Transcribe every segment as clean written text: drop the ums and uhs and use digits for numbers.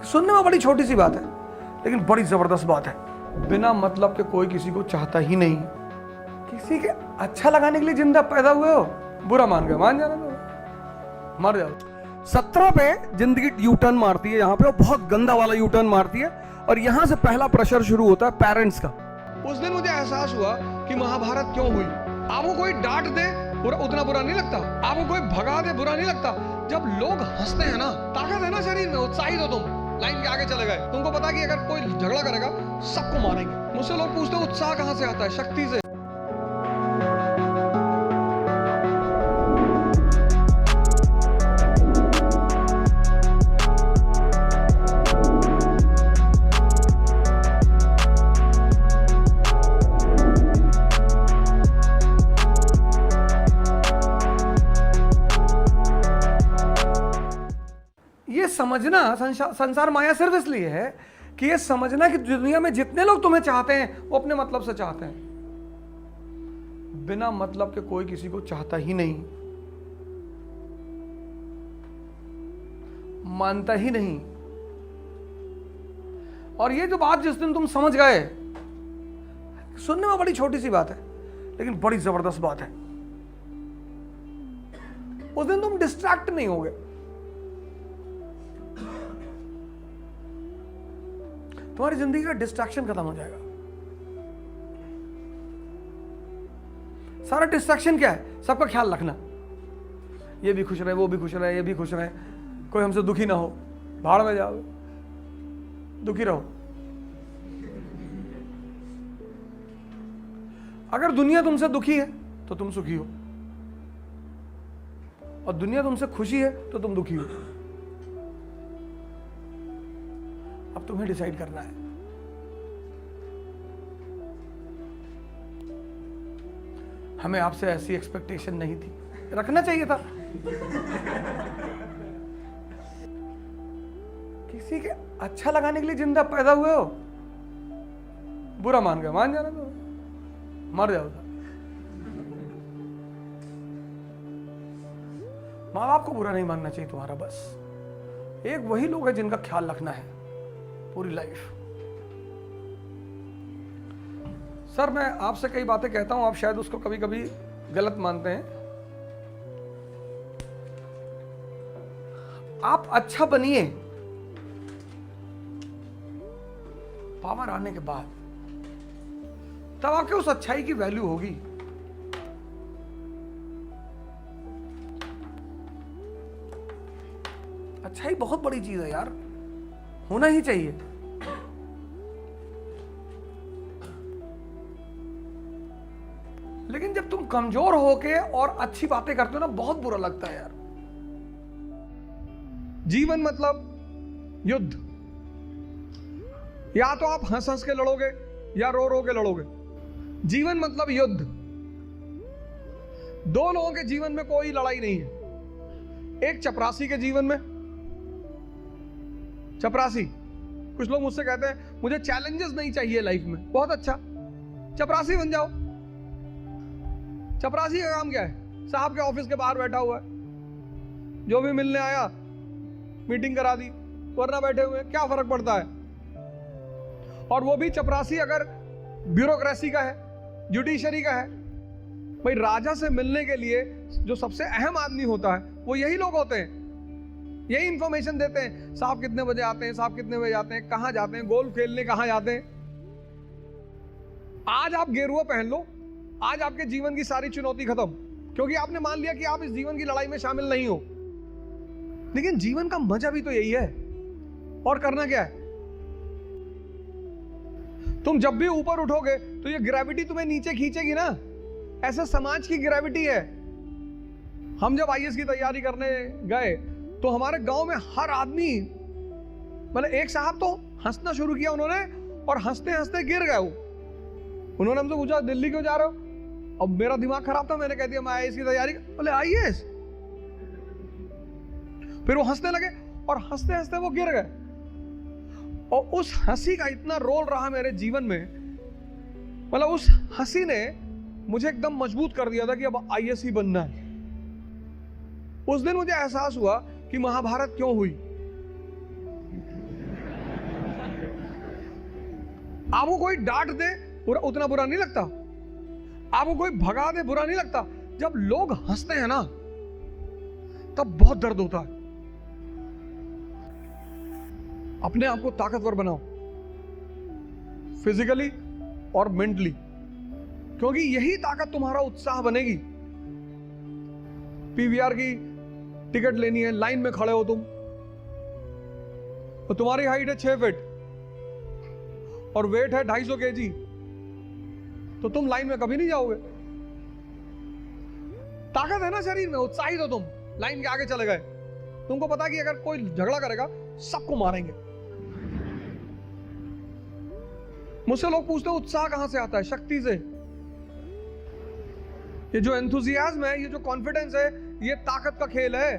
सुनने में बड़ी छोटी सी बात है लेकिन बड़ी जबरदस्त बात है। बिना मतलब के कोई किसी को चाहता ही नहीं। किसी के अच्छा लगाने के लिए जिंदा पैदा हुए हो, बुरा मान गए, मान जाना तो मर जाओ। 17 पे जिंदगी यू टर्न मारती है, यहाँ पे बहुत गंदा वाला यू टर्न मारती है और यहाँ से पहला प्रेशर शुरू होता है पेरेंट्स का। उस दिन मुझे एहसास हुआ कि महाभारत क्यों हुई। आपको कोई डांट दे उतना बुरा नहीं लगता, आपको कोई भगा दे बुरा नहीं लगता। जब लोग हंसते हैं ना, ताकत है ना शरीर में, उत्साहित हो तुम, लाइन के आगे चले गए। तुमको पता कि अगर कोई झगड़ा करेगा सबको मारेंगे। मुझसे लोग पूछते हैं उत्साह कहां से आता है? शक्ति से। ये समझना संसार माया सिर्फ इसलिए है कि ये समझना कि दुनिया में जितने लोग तुम्हें चाहते हैं वो अपने मतलब से चाहते हैं। बिना मतलब के कोई किसी को चाहता ही नहीं, मानता ही नहीं। और ये जो बात जिस दिन तुम समझ गए, सुनने में बड़ी छोटी सी बात है लेकिन बड़ी जबरदस्त बात है। उस दिन तुम डिस्ट्रैक्ट नहीं होगे। तुम्हारी जिंदगी का डिस्ट्रैक्शन खत्म हो जाएगा। सारा डिस्ट्रैक्शन क्या है? सबका ख्याल रखना, ये भी खुश रहे, वो भी खुश रहे, ये भी खुश रहे, कोई हमसे दुखी ना हो। भाड़ में जाओ, दुखी रहो। अगर दुनिया तुमसे दुखी है तो तुम सुखी हो, और दुनिया तुमसे खुशी है तो तुम दुखी हो। अब तुम्हें डिसाइड करना है। हमें आपसे ऐसी एक्सपेक्टेशन नहीं थी, रखना चाहिए था। किसी के अच्छा लगाने के लिए जिंदा पैदा हुए हो, बुरा मान गए, मान जाना तो मर जाओ। माँ बाप को बुरा नहीं मानना चाहिए तुम्हारा। बस एक वही लोग हैं जिनका ख्याल रखना है पूरी लाइफ। सर, मैं आपसे कई बातें कहता हूं, आप शायद उसको कभी कभी गलत मानते हैं। आप अच्छा बनिए, पावर आने के बाद तब आपके उस अच्छाई की वैल्यू होगी। अच्छाई बहुत बड़ी चीज है यार, होना ही चाहिए। लेकिन जब तुम कमजोर होके और अच्छी बातें करते हो ना, बहुत बुरा लगता है यार। जीवन मतलब युद्ध। या तो आप हंस हंस के लड़ोगे या रो रो के लड़ोगे। जीवन मतलब युद्ध। दो लोगों के जीवन में कोई लड़ाई नहीं है। एक चपरासी के जीवन में, चपरासी, कुछ लोग मुझसे कहते हैं मुझे चैलेंजेस नहीं चाहिए लाइफ में। बहुत अच्छा, चपरासी बन जाओ। चपरासी का काम क्या है? साहब के ऑफिस के बाहर बैठा हुआ है, जो भी मिलने आया मीटिंग करा दी, वरना बैठे हुए, क्या फर्क पड़ता है। और वो भी चपरासी अगर ब्यूरोक्रेसी का है, जुडिशरी का है। भाई, राजा से मिलने के लिए जो सबसे अहम आदमी होता है वो यही लोग होते हैं। यही इंफॉर्मेशन देते हैं, साहब कितने बजे आते हैं, साहब कितने बजे आते हैं, कहां जाते हैं, गोल्फ खेलने कहां जाते हैं। आज आप गेरुआ पहन लो, आज आपके जीवन की सारी चुनौती खत्म, क्योंकि आपने मान लिया कि आप इस जीवन की लड़ाई में शामिल नहीं हो। लेकिन जीवन का मजा भी तो यही है। और करना क्या है? तुम जब भी ऊपर उठोगे तो ये ग्रेविटी तुम्हें नीचे खींचेगी ना। ऐसा समाज की ग्रेविटी है। हम जब आईएएस की तैयारी करने गए तो हमारे गांव में हर आदमी, मतलब एक साहब तो हंसना शुरू किया उन्होंने, और हंसते हंसते गिर गए वो। उन्होंने हमसे पूछा दिल्ली क्यों जा रहे हो? अब मेरा दिमाग खराब था, मैंने कह दिया मैं आईएएस की तैयारी। बोले आईएएस? फिर वो हंसने लगे और हंसते हंसते वो गिर गए। और उस हंसी का इतना रोल रहा मेरे जीवन में, मतलब उस हंसी ने मुझे एकदम मजबूत कर दिया था कि अब आईएएस ही बनना है। उस दिन मुझे एहसास हुआ कि महाभारत क्यों हुई। आपको कोई डांट दे उतना बुरा नहीं लगता, आपको कोई भगा दे बुरा नहीं लगता। जब लोग हंसते हैं ना तब बहुत दर्द होता है। अपने आप को ताकतवर बनाओ, फिजिकली और मेंटली, क्योंकि यही ताकत तुम्हारा उत्साह बनेगी। पीवीआर की टिकट लेनी है, लाइन में खड़े हो तुम, तो तुम्हारी हाइट है 6 फीट और वेट है 250 kg, तो तुम लाइन में कभी नहीं जाओगे। ताकत है ना शरीर में, उत्साहित हो तुम, लाइन के आगे चले गए। तुमको पता कि अगर कोई झगड़ा करेगा सबको मारेंगे। मुझसे लोग पूछते हैं उत्साह कहां से आता है? शक्ति से। ये जो एंथुजियाज्म है, ये जो कॉन्फिडेंस है, ये ताकत का खेल है।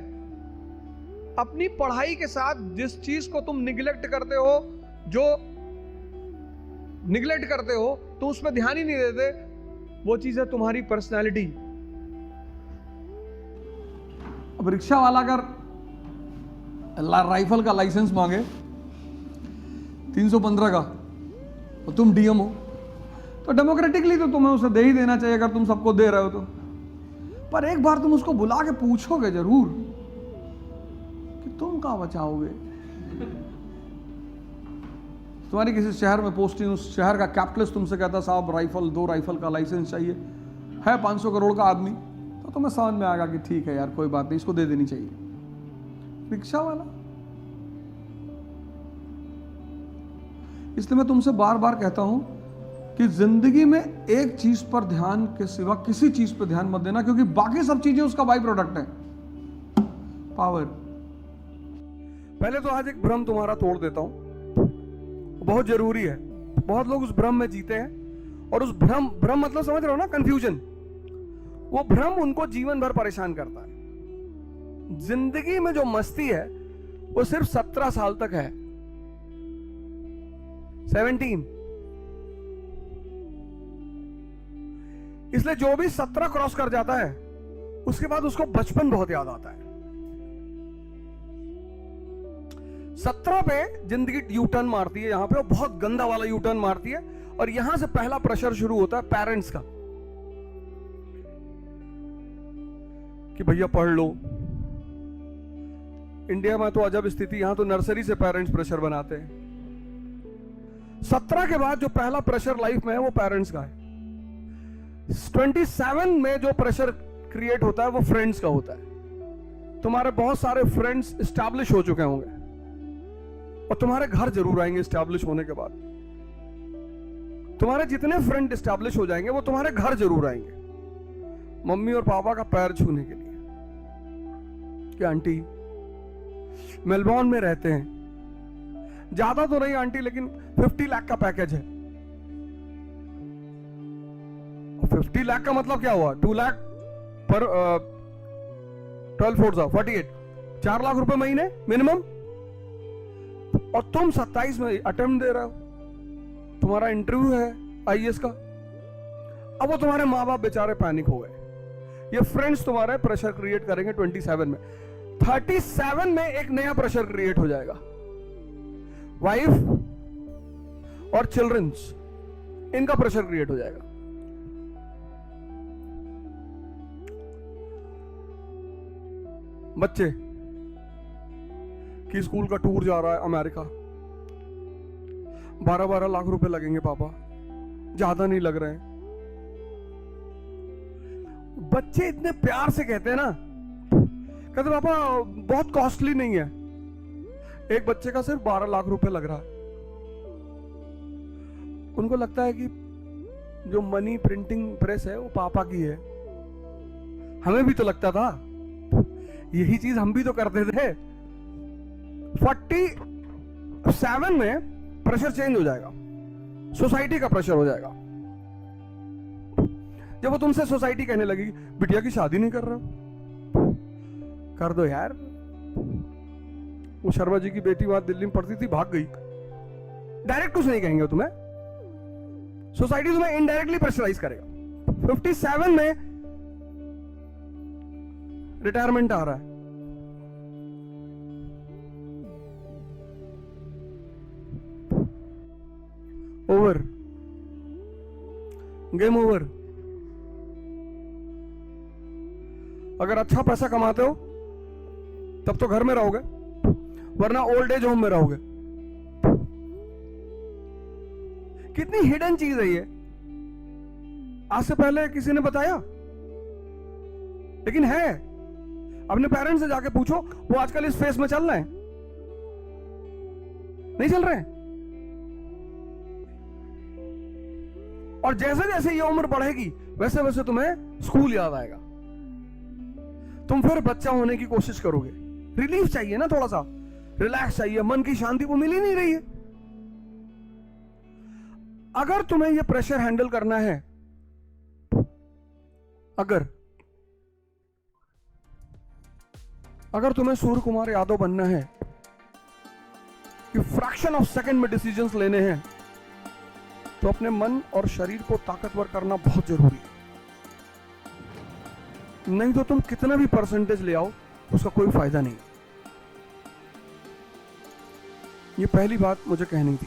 अपनी पढ़ाई के साथ जिस चीज को तुम निगलेक्ट करते हो, जो निगलेक्ट करते हो, तुम उसमें ध्यान ही नहीं देते, वो चीज है तुम्हारी पर्सनैलिटी। अब रिक्शा वाला अगर राइफल का लाइसेंस मांगे 315 का, और तुम डीएम हो, तो डेमोक्रेटिकली तो तुम्हें उसे दे ही देना चाहिए, अगर तुम सबको दे रहे हो तो। पर एक बार तुम उसको बुला के पूछोगे जरूर कि तुम कहां बचाओगे। तुम्हारी किसी शहर में पोस्टिंग, उस शहर का कैपिटलिस्ट तुमसे कहता साहब राइफल, 2 राइफल का लाइसेंस चाहिए, है 500 करोड़ का आदमी, तो तुम्हें समझ में आएगा कि ठीक है यार कोई बात नहीं, इसको दे देनी चाहिए। रिक्शा वाला, इसलिए मैं तुमसे बार बार कहता हूं कि जिंदगी में एक चीज पर ध्यान के सिवा किसी चीज पर ध्यान मत देना, क्योंकि बाकी सब चीजें उसका बाई प्रोडक्ट है। पावर। पहले तो आज एक भ्रम तुम्हारा तोड़ देता हूं, बहुत जरूरी है। बहुत लोग उस भ्रम में जीते हैं, और उस भ्रम मतलब समझ रहे हो ना, कंफ्यूजन, वो भ्रम उनको जीवन भर परेशान करता है। जिंदगी में जो मस्ती है वो सिर्फ 17 साल तक है, 17। इसलिए जो भी 17 क्रॉस कर जाता है उसके बाद उसको बचपन बहुत याद आता है। 17 पे जिंदगी यू टर्न मारती है, यहां पे वो बहुत गंदा वाला यू टर्न मारती है, और यहां से पहला प्रेशर शुरू होता है पेरेंट्स का कि भैया पढ़ लो। इंडिया में तो अजब स्थिति, यहां तो नर्सरी से पेरेंट्स प्रेशर बनाते हैं। 17 के बाद जो पहला प्रेशर लाइफ में है वो पेरेंट्स का है। 27 में जो प्रेशर क्रिएट होता है वो फ्रेंड्स का होता है। तुम्हारे बहुत सारे फ्रेंड्स एस्टैब्लिश हो चुके होंगे, और तुम्हारे घर जरूर आएंगे एस्टैब्लिश होने के बाद। तुम्हारे जितने फ्रेंड एस्टैब्लिश हो जाएंगे वो तुम्हारे घर जरूर आएंगे, मम्मी और पापा का पैर छूने के लिए कि आंटी मेलबॉर्न में रहते हैं, ज्यादा तो नहीं आंटी लेकिन 50 लाख का पैकेज है। 50 लाख का मतलब क्या हुआ? 2 लाख पर 12 4 48, 4 लाख रुपए महीने मिनिमम। और तुम 27 में अटेम्प्ट दे रहे हो, तुम्हारा इंटरव्यू है आईएएस का। अब वो तुम्हारे माँ बाप बेचारे पैनिक हो गए, ये फ्रेंड्स तुम्हारे प्रेशर क्रिएट करेंगे 27 में। 37 में एक नया प्रेशर क्रिएट हो जाएगा, वाइफ और चिल्ड्रंस, इनका प्रेशर क्रिएट हो जाएगा। बच्चे कि स्कूल का टूर जा रहा है अमेरिका, 12-12 लाख रुपए लगेंगे पापा, ज्यादा नहीं लग रहे हैं। बच्चे इतने प्यार से कहते हैं ना, कहते पापा बहुत कॉस्टली नहीं है। एक बच्चे का सिर्फ 12 लाख रुपए लग रहा है। उनको लगता है कि जो मनी प्रिंटिंग प्रेस है वो पापा की है। हमें भी तो लगता था, यही चीज हम भी तो करते थे। 47 में प्रेशर चेंज हो जाएगा, सोसाइटी का प्रेशर हो जाएगा। जब वो तुमसे सोसाइटी कहने लगेगी बिटिया की शादी नहीं कर रहे हो, कर दो यार। वो शर्मा जी की बेटी वहां दिल्ली में पढ़ती थी, भाग गई। डायरेक्ट कुछ नहीं कहेंगे तुम्हें, सोसाइटी तुम्हें इनडायरेक्टली प्रेशराइज करेगा। 57 में रिटायरमेंट आ रहा है, ओवर। Game over. अगर अच्छा पैसा कमाते हो तब तो घर में रहोगे, वरना ओल्ड एज होम में रहोगे। कितनी हिडन चीज है ये, आज से पहले किसी ने बताया? लेकिन है। अपने पेरेंट्स से जाके पूछो, वो आजकल इस फेस में चल रहे हैं? नहीं चल रहे हैं। और जैसे जैसे ये उम्र बढ़ेगी वैसे वैसे तुम्हें स्कूल याद आएगा, तुम फिर बच्चा होने की कोशिश करोगे। रिलीफ चाहिए ना, थोड़ा सा रिलैक्स चाहिए, मन की शांति वो मिल ही नहीं रही है। अगर तुम्हें ये प्रेशर हैंडल करना है, अगर तुम्हें सूर्य कुमार यादव बनना है कि फ्रैक्शन ऑफ सेकंड में डिसीजंस लेने हैं, तो अपने मन और शरीर को ताकतवर करना बहुत जरूरी है। नहीं तो तुम कितना भी परसेंटेज ले आओ, उसका कोई फायदा नहीं। ये पहली बात मुझे कहनी थी।